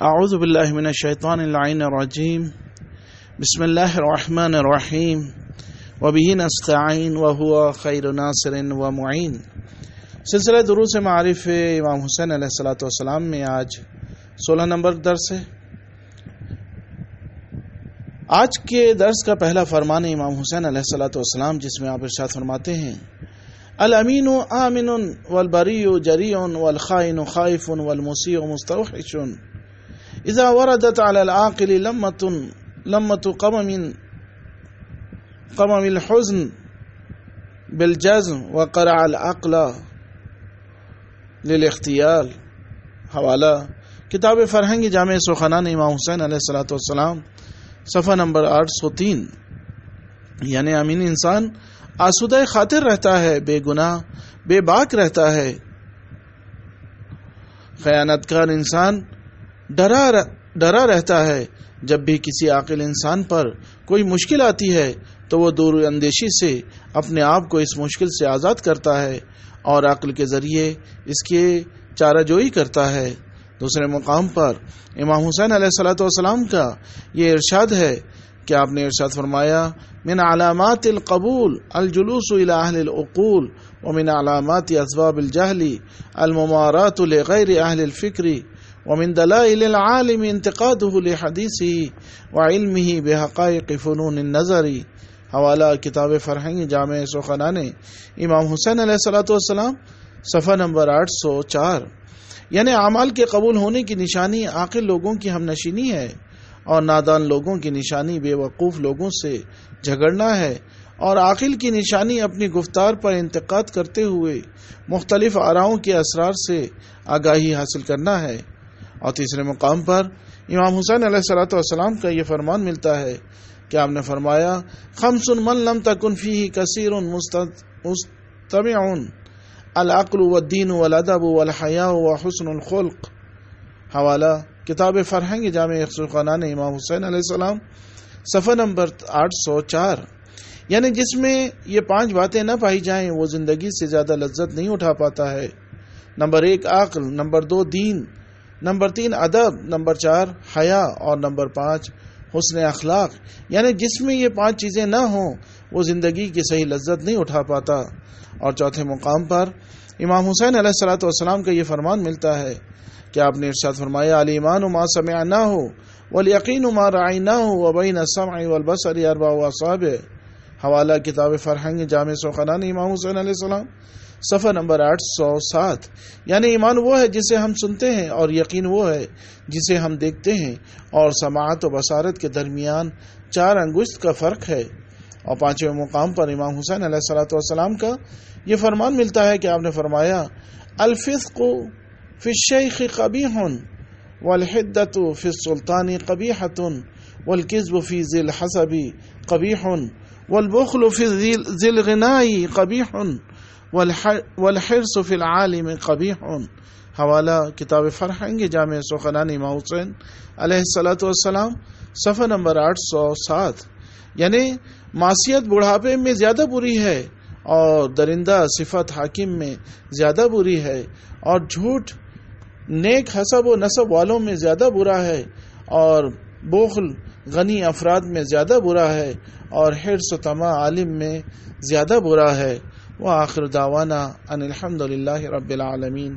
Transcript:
اعوذ باللہ من الشیطان اللعین الرجیم بسم اللہ الرحمن الرحیم وبہ نستعین وہو خیر ناصر ومعین۔ سلسلہ دروس معارف امام حسین علیہ الصلوۃ والسلام میں آج 16 نمبر درس ہے۔ آج کے درس کا پہلا فرمان امام حسین علیہ الصلوۃ والسلام، جس میں آپ ارشاد فرماتے ہیں: الامین آمن والبری جری والخائن خائف والمسیء مستوحش اذا وردت على العاقل لمة قمم الحزن بالجزم وقرع العقل للاختیال۔ حوالہ کتاب فرہنگ جامع سخنان امام حسین علیہ الصلوۃ والسلام، صفحہ نمبر 803۔ یعنی امین انسان آسودہ خاطر رہتا ہے، بے گناہ بے باک رہتا ہے۔ خیانت کار انسان ڈرا رہتا ہے۔ جب بھی کسی عاقل انسان پر کوئی مشکل آتی ہے تو وہ دور اندیشی سے اپنے آپ کو اس مشکل سے آزاد کرتا ہے اور عقل کے ذریعے اس کی چارہ جوئی کرتا ہے۔ دوسرے مقام پر امام حسین علیہ الصلوۃ والسلام کا یہ ارشاد ہے کہ آپ نے ارشاد فرمایا: من علامات القبول الجلوس الى اہل العقول ومن علامات اسباب الجہل الممارات لغیر اہل الفکر ومن دلائل العالم انتقاده لحدیثه وعلمه بحقائق فنون النظر۔ حوالہ کتاب فرہنگ جامع سخنان امام حسین علیہ الصلوۃ والسلام، صفحہ نمبر 804۔ یعنی اعمال کے قبول ہونے کی نشانی عاقل لوگوں کی ہم نشینی ہے، اور نادان لوگوں کی نشانی بے وقوف لوگوں سے جھگڑنا ہے، اور عاقل کی نشانی اپنی گفتار پر انتقاد کرتے ہوئے مختلف آراؤں کے اسرار سے آگاہی حاصل کرنا ہے۔ اور تیسرے مقام پر امام حسین علیہ الصلوۃ والسلام کا یہ فرمان ملتا ہے کہ آپ نے فرمایا: خمس من لم تکن فیہ کثیر مستمع العقل والدین والادب والحیاء وحسن الخلق۔ حوالہ کتاب فرہنگ جامع سخنان امام حسین علیہ السلام، صفحہ نمبر 804۔ یعنی جس میں یہ 5 باتیں نہ پائی جائیں وہ زندگی سے زیادہ لذت نہیں اٹھا پاتا ہے۔ نمبر 1 عقل، نمبر 2 دین، نمبر 3 ادب، نمبر 4 حیا، اور نمبر 5 حسن اخلاق۔ یعنی جس میں یہ 5 چیزیں نہ ہوں وہ زندگی کی صحیح لذت نہیں اٹھا پاتا۔ اور چوتھے مقام پر امام حسین علیہ الصلوۃ والسلام کا یہ فرمان ملتا ہے کہ آپ نے ارشاد فرمایا: الایمان ما سمعناہ والیقین ما رأیناہ وبین السمع والبصر 4 اصابع۔ حوالہ کتاب فرہنگ جامع سخنان امام حسین علیہ السلام، صفحہ نمبر 807۔ یعنی ایمان وہ ہے جسے ہم سنتے ہیں، اور یقین وہ ہے جسے ہم دیکھتے ہیں، اور سماعت و بصارت کے درمیان 4 انگشت کا فرق ہے۔ اور 5ویں مقام پر امام حسین علیہ الصلوۃ والسلام کا یہ فرمان ملتا ہے کہ آپ نے فرمایا: الفسق فی الشیخ قبیح والحدۃ فی السلطان قبیحۃ والکذب فی ذی الحسب قبیح والبخل فی ذی الغناء قبیح والحرص فی العالم قبیح۔ حوالہ کتاب فرہنگ جامع سخنان امام حسین علیہ الصلوۃ والسلام، صفحہ نمبر 807۔ یعنی معصیت بڑھاپے میں زیادہ بری ہے، اور درندہ صفت حاکم میں زیادہ بری ہے، اور جھوٹ نیک حسب و نسب والوں میں زیادہ برا ہے، اور بخل غنی افراد میں زیادہ برا ہے، اور حرص و طمع عالم میں زیادہ برا ہے۔ وآخر دعوانا ان الحمد للہ رب العالمین۔